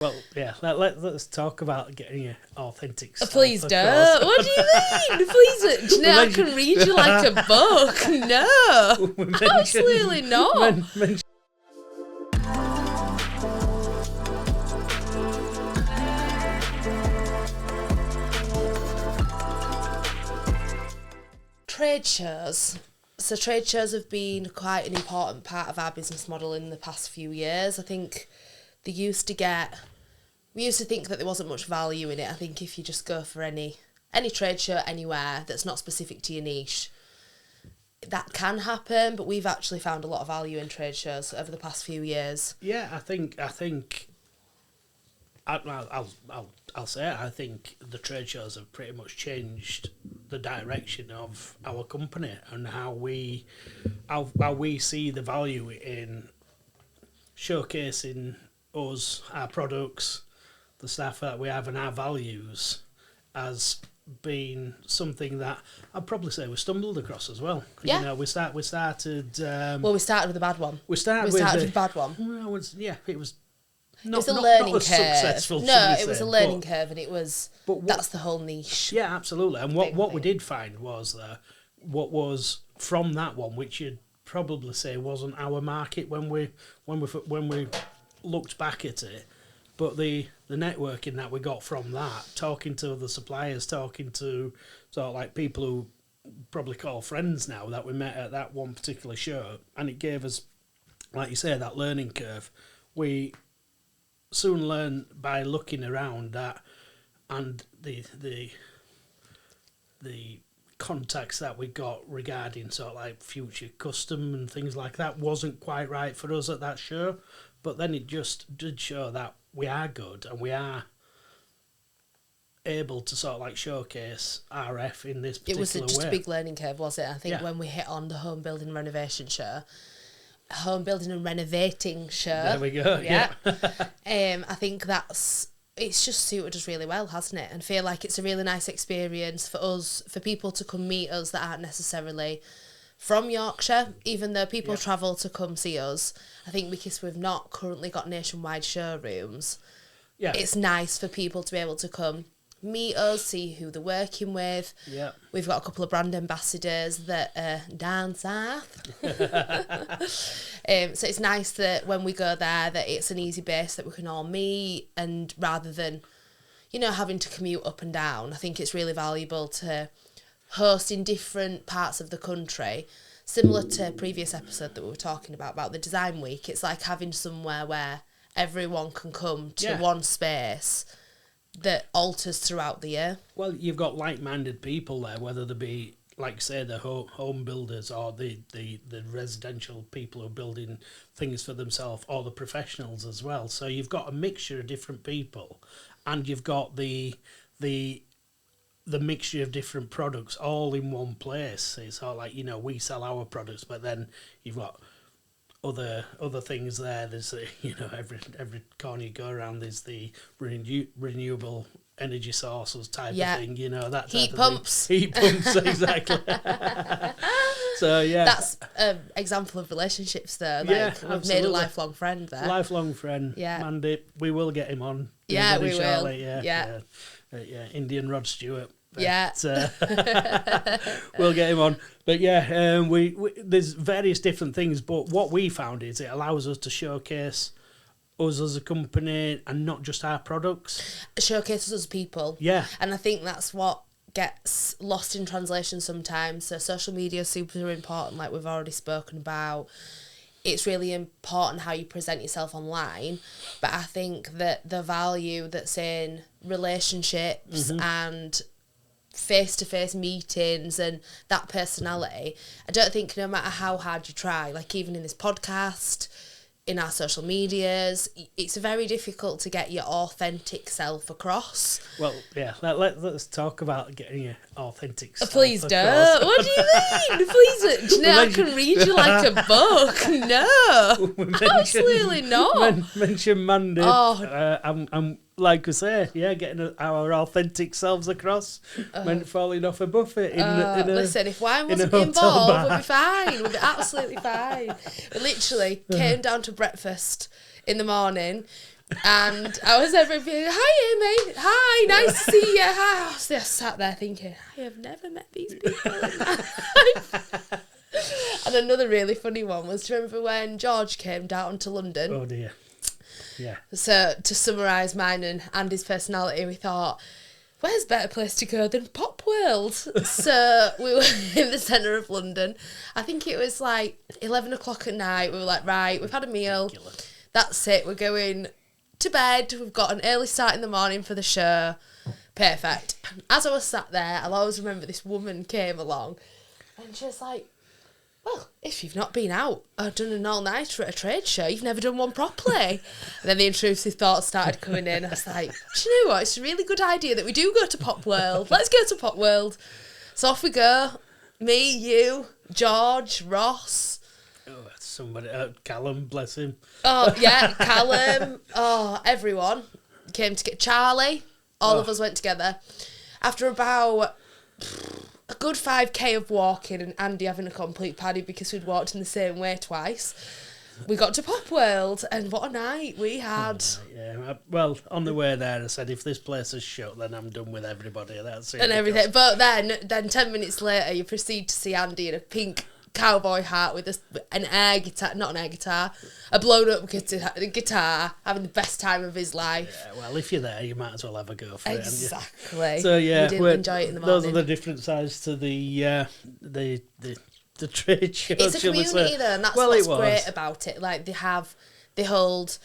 Well, yeah, let's talk about getting your authentic self. Please don't. What do you mean? Please don't. Do you know I can read you like a book? No. Absolutely not. Trade shows. So trade shows have been quite an important part of our business model in the past few years. I think we used to think that there wasn't much value in it. I think if you just go for any trade show anywhere that's not specific to your niche, that can happen, but we've actually found a lot of value in trade shows over the past few years. Yeah, I think I'll say it. I think the trade shows have pretty much changed the direction of our company and how we see the value in showcasing us, our products, the staff that we have, and our values as being something that I'd probably say we stumbled across as well. Yeah. You know, we started. We started with a bad one. We started with a bad one. Well, it was not a learning curve. Successful. No, it was a learning curve, and it was. That's the whole niche. Yeah, absolutely. And what we did find was what was from that one, which you'd probably say wasn't our market when we looked back at it, but the networking that we got from that, talking to the suppliers, talking to sort of like people who probably call friends now that we met at that one particular show, and it gave us, like you say, that learning curve. We soon learned by looking around that, and the contacts that we got regarding sort of like future custom and things like that wasn't quite right for us at that show. But then it just did show that we are good and we are able to sort of like showcase RF in this particular way. It was just a big learning curve, was it? I think when we hit on the Homebuilding Renovation Show, Homebuilding and Renovating Show. There we go. Yeah. I think it's just suited us really well, hasn't it? And feel like it's a really nice experience for us, for people to come meet us that aren't necessarily from Yorkshire, even though people travel to come see us. I think because we've not currently got nationwide showrooms, it's nice for people to be able to come meet us, see who they're working with. Yeah, we've got a couple of brand ambassadors that are down south. So it's nice that when we go there that it's an easy base that we can all meet, and rather than having to commute up and down, I think it's really valuable to host in different parts of the country. Similar to a previous episode that we were talking about the design week, it's like having somewhere where everyone can come to one space that alters throughout the year. Well, you've got like-minded people there, whether they be, like say, the home builders or the residential people who are building things for themselves, or the professionals as well. So you've got a mixture of different people, and you've got the mixture of different products all in one place. It's all like, we sell our products, but then you've got other things there. There's every corner you go around, there's the renewable energy sources type of thing, that heat pumps. Heat pumps, exactly. So that's an example of relationships though. We've made a lifelong friend there. Lifelong friend. Yeah. Mandy, we will get him on. Yeah, we shortly. will. Yeah. Indian Rod Stewart. But, yeah. We'll get him on. But we there's various different things, but what we found is it allows us to showcase us as a company and not just our products. Showcase us as people. Yeah. And I think that's what gets lost in translation sometimes. So social media is super important, like we've already spoken about. It's really important how you present yourself online, but I think that the value that's in relationships and face-to-face meetings and that personality, I don't think no matter how hard you try, like even in this podcast, in our social medias, it's very difficult to get your authentic self across. Well, yeah, let's talk about getting your authentic self Please across. Don't. What do you mean? Please don't. Do you know I can read you like a book? No, absolutely not. Mention Mandy. I'm like I say, getting our authentic selves across meant falling off a buffet listen, if wine wasn't involved, we'd be fine. We'd be absolutely fine. We literally came down to breakfast in the morning. And I was every being, hi Amy, hi, nice to see you. Hi. I was just sat there thinking, I have never met these people in my life. And another really funny one was, do you remember when George came down to London? Oh dear. Yeah. So to summarise mine and Andy's personality, we thought, where's a better place to go than Pop World? So we were in the centre of London. I think it was like 11 o'clock at night. We were like, right, we've had a meal. Ridiculous. That's it. We're going to bed. We've got an early start in the morning for the show. Perfect. As I was sat there, I'll always remember this woman came along and she was like, well, if you've not been out or done an all-nighter at a trade show, you've never done one properly. And then the intrusive thoughts started coming in. I was like, do you know what? It's a really good idea that we do go to Pop World. Let's go to Pop World. So off we go. Me, you, George, Ross. Oh, somebody, Callum, bless him. Oh, yeah, Callum. Oh, everyone came to get Charlie. All of us went together. After about a good 5k of walking and Andy having a complete paddy because we'd walked in the same way twice, we got to Pop World, and what a night we had. Yeah, well, on the way there I said, if this place is shut, then I'm done with everybody. That's it. And everything. But then 10 minutes later you proceed to see Andy in a pink cowboy hat with an air guitar, not an air guitar, a blown up guitar, having the best time of his life. Yeah, well, if you're there, you might as well have a go for it. Exactly. So yeah, we didn't enjoy it in the morning. Those are the different sides to the trade show. It's a community though, and that's what's great about it. Like they hold,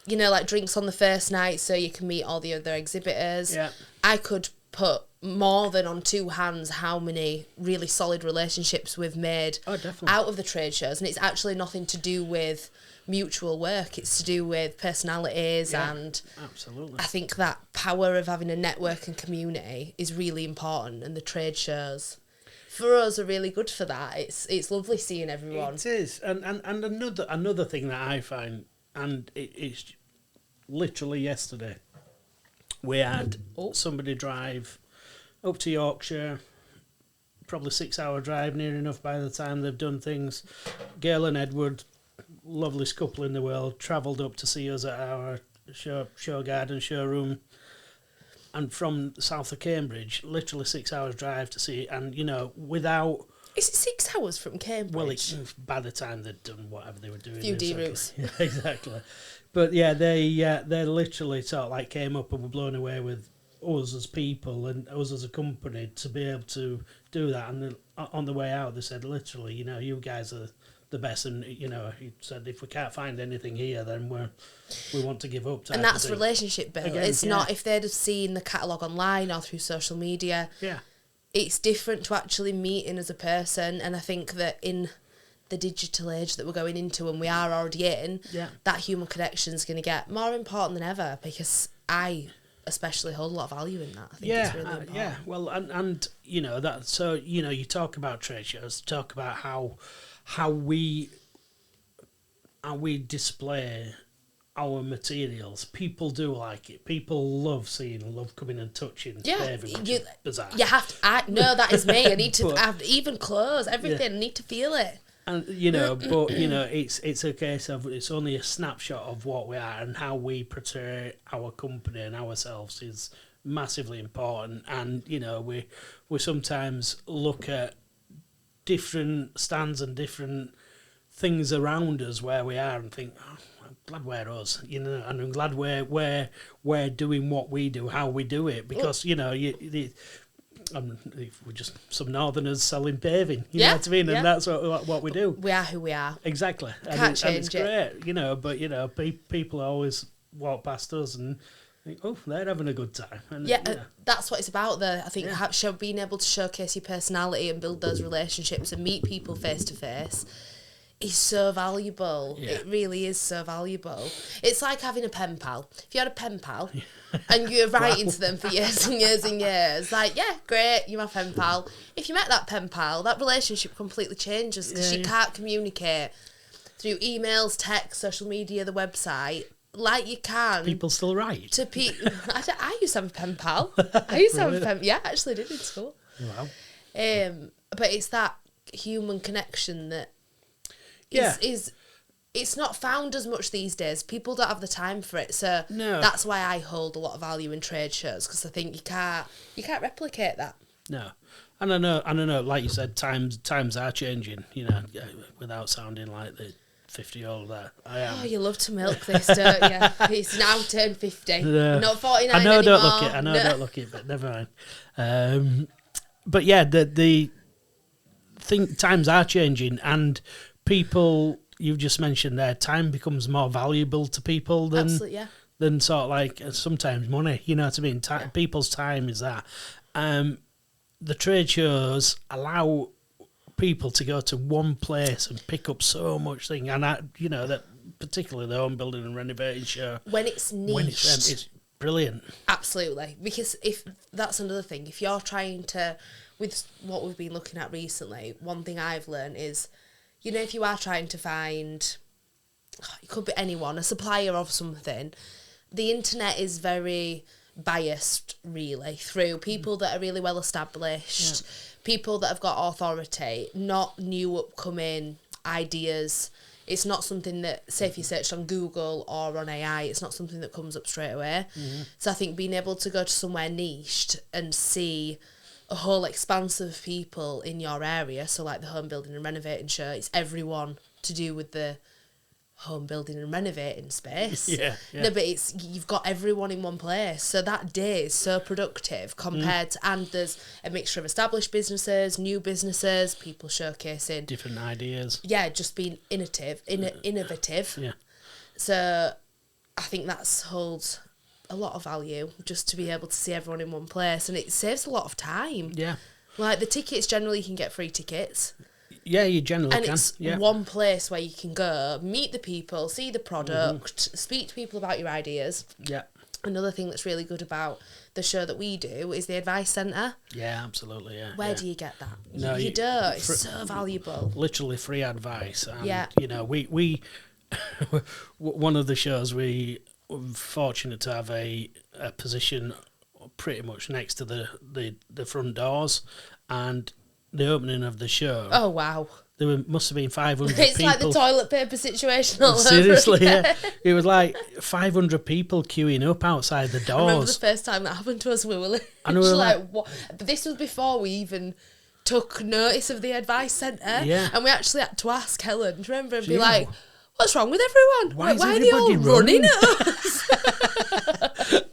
you know, like drinks on the first night so you can meet all the other exhibitors. Yeah. I could put more than on two hands how many really solid relationships we've made out of the trade shows, and it's actually nothing to do with mutual work. It's to do with personalities, and absolutely. I think that power of having a network and community is really important, and the trade shows for us are really good for that. It's lovely seeing everyone. It is, and another thing that I find, and it's literally yesterday, we had somebody drive up to Yorkshire, probably 6-hour drive, near enough by the time they've done things. Gail and Edward, loveliest couple in the world, travelled up to see us at our show garden showroom. And from south of Cambridge, literally 6 hours drive to see it. And, you know, without... Is it 6 hours from Cambridge? Well, it's by the time they'd done whatever they were doing. Few D routes. Yeah, exactly. But yeah, they literally sort of like came up and were blown away with us as people and us as a company to be able to do that. And on the way out, they said, literally, you know, you guys are the best. And, you know, he said, if we can't find anything here, then we want to give up. And that's relationship built. It's not if they'd have seen the catalogue online or through social media. Yeah. It's different to actually meeting as a person. And I think that in the digital age that we're going into and we are already in, that human connection is going to get more important than ever, because I especially hold a lot of value in that. I think it's really important. Yeah. Well, and you know that. So you know, you talk about trade shows, talk about how we display our materials. People do like it. People love coming and touching. Paving, which is bizarre. You have to. No, that is me. I need to have even clothes, everything. I need to feel it. And you know, but you know, it's a case of it's only a snapshot of what we are, and how we portray our company and ourselves is massively important. And you know, we sometimes look at different stands and different things around us where we are and think, oh, I'm glad we're us, you know, and I'm glad we're doing what we do, how we do it, because you know we're just some northerners selling paving, you know what I mean, and that's what we do. We are who we are. Exactly. Can't change it's great, you know. But you know, people always walk past us and think, oh, they're having a good time. And, that's what it's about. Though I think being able to showcase your personality and build those relationships and meet people face to face is so valuable. Yeah. It really is so valuable. It's like having a pen pal. If you had a pen pal and you're writing to them for years and years and years, like, yeah, great, you're my pen pal. If you met that pen pal, that relationship completely changes because you can't communicate through emails, text, social media, the website, like you can. People still write. To I used to have a pen pal. I used to have a pen. Yeah, I actually did in school. Wow. But it's that human connection that is it's not found as much these days. People don't have the time for it, so that's why I hold a lot of value in trade shows, because I think you can't replicate that. No, and I know, like you said, times are changing. You know, without sounding like the 50-year-old there, I am. Oh, you love to milk this, don't you? It's now turned 50, not 49 I know, anymore. I don't look it, but never mind. But yeah, the think times are changing, and people, you've just mentioned there, time becomes more valuable to people than sort of like sometimes money. You know what I mean? People's time is that. The trade shows allow people to go to one place and pick up so much thing, and that particularly the home building and renovating show, when it's niche, it's brilliant. Absolutely, because if that's another thing, if you're trying to, with what we've been looking at recently, one thing I've learned is, you know, if you are trying to find, it could be anyone, a supplier of something, the internet is very biased, really, through people that are really well established, people that have got authority, not new upcoming ideas. It's not something that, say if you searched on Google or on AI, it's not something that comes up straight away. So I think being able to go to somewhere niched and see a whole expanse of people in your area, so like the Home Building and Renovating Show, it's everyone to do with the home building and renovating space. No, but it's, you've got everyone in one place, so that day is so productive compared to, and there's a mixture of established businesses, new businesses, people showcasing different ideas, just being innovative. So I think that's holds a lot of value, just to be able to see everyone in one place, and it saves a lot of time. Like the tickets, generally you can get free tickets. Yeah, you generally and can. It's one place where you can go, meet the people, see the product, speak to people about your ideas. Another thing that's really good about the show that we do is the advice centre. Yeah, absolutely, Where do you get that? No, you don't. It's so valuable. Literally free advice. And, you know, we one of the shows, we were fortunate to have a position pretty much next to the front doors, and the opening of the show. Oh, wow. There must have been 500 it's people. It's like the toilet paper situation all Seriously, over again. It was like 500 people queuing up outside the doors. I remember the first time that happened to us, we were like, what? But this was before we even took notice of the advice centre. And we actually had to ask Helen, do you remember, and be like, what's wrong with everyone? Why are they all running at us?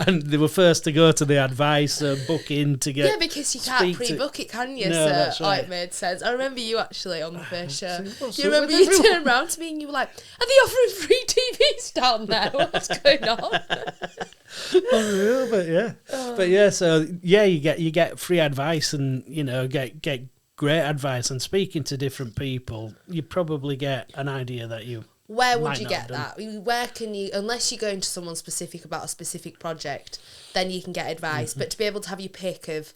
And they were first to go to the advice booking to get. Yeah, because you can't pre-book it, can you? No, so that's right. it made sense. I remember you actually on the first show. You remember you turned around to me and you were like, "Are they offering free TVs down there? What's going on?" But yeah. So yeah, you get free advice, and you know get great advice, and speaking to different people, you probably get an idea that you. Where would you get that? Where can you, unless you're going to someone specific about a specific project, then you can get advice. But to be able to have your pick of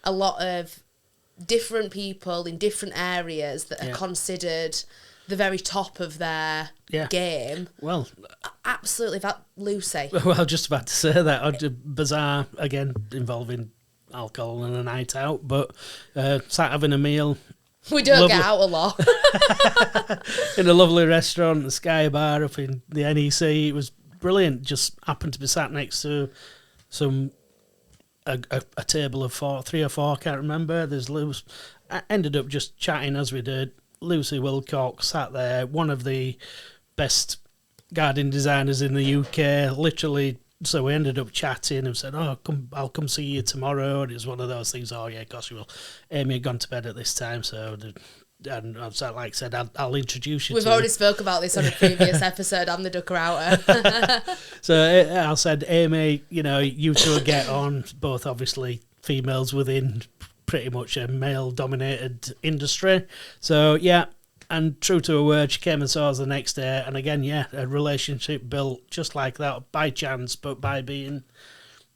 a lot of different people in different areas that are considered the very top of their game. Well, absolutely, Lucy. Well, I was just about to say that. Bizarre, again, involving alcohol and a night out, but sat having a meal. We don't get out a lot. In a lovely restaurant, the Sky Bar up in the NEC. It was brilliant. Just happened to be sat next to a table of three or four, can't remember. There's Lucy. I ended up just chatting as we did. Lucy Wilcox sat there, one of the best garden designers in the UK, literally. So we ended up chatting and said, I'll come see you tomorrow. And it was one of those things, of course you will. Amy had gone to bed at this time, and like I said, I'll introduce you We've already spoke about this on a previous episode, I'm the Ducker Outer. So I said, Amy, you two will get on, both obviously females within pretty much a male-dominated industry. So, yeah. And true to her word, she came and saw us the next day. And again, a relationship built just like that, by chance, but by being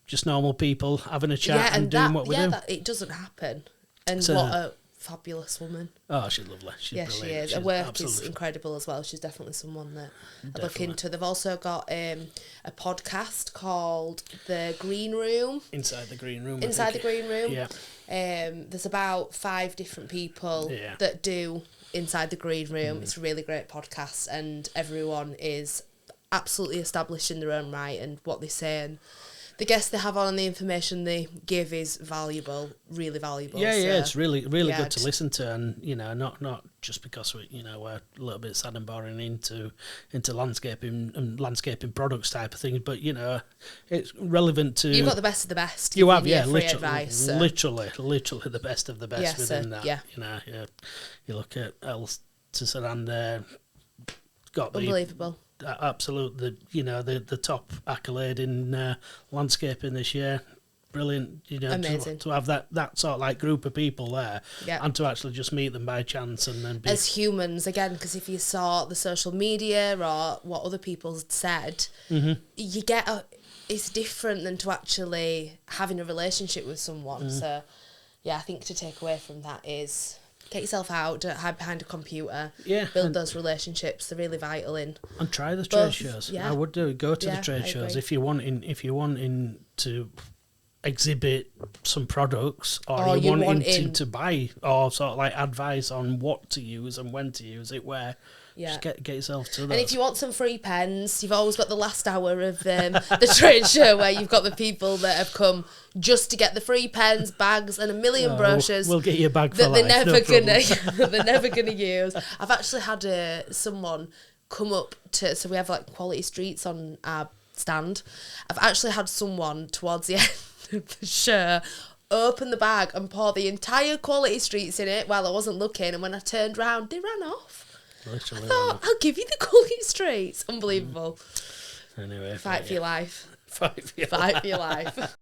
just normal people, having a chat and doing what we do. It doesn't happen. And what a fabulous woman. Oh, she's lovely. She's brilliant. She is. Her work is incredible as well. She's definitely someone that I look into. They've also got a podcast called The Green Room. Inside the Green Room. The Green Room. Yeah. There's about 5 different people that do Inside the Green Room. It's a really great podcast, and everyone is absolutely established in their own right, and what they say and the guests they have on and the information they give is valuable, really valuable. Yeah, so, it's really yeah, good to listen to, and not just because we're a little bit sad and boring into landscaping and landscaping products type of things, but it's relevant to. You've got the best of the best. You have, yeah, literally, advice, so. literally the best of the best within that. Yeah. You look at Elton and got unbelievable. Absolutely, the top accolade in landscaping this year. Brilliant, amazing to have that sort of like group of people there, yeah. and to actually just meet them by chance and then as humans again, because if you saw the social media or what other people said, you get it's different than to actually having a relationship with someone. So, yeah, I think to take away from that is. Get yourself out, don't hide behind a computer. Yeah, build those relationships. They're really vital in. And try the trade shows. Yeah. I would do. Go to the trade shows if you're wanting to exhibit some products, or you're wanting to buy, or sort of like advice on what to use and when to use it, where. Yeah. Just get yourself to those. And if you want some free pens, you've always got the last hour of the trade show where you've got the people that have come just to get the free pens, bags, and a million brochures. We'll get you a bag for that life. They're never gonna use. I've actually had someone come up to. So we have like Quality Streets on our stand. I've actually had someone towards the end of the show open the bag and pour the entire Quality Streets in it while I wasn't looking. And when I turned round, they ran off. Literally, I thought, I'll give you the Quality Streets. Unbelievable. Anyway, Fight for your life. Fight for your Fight for your life.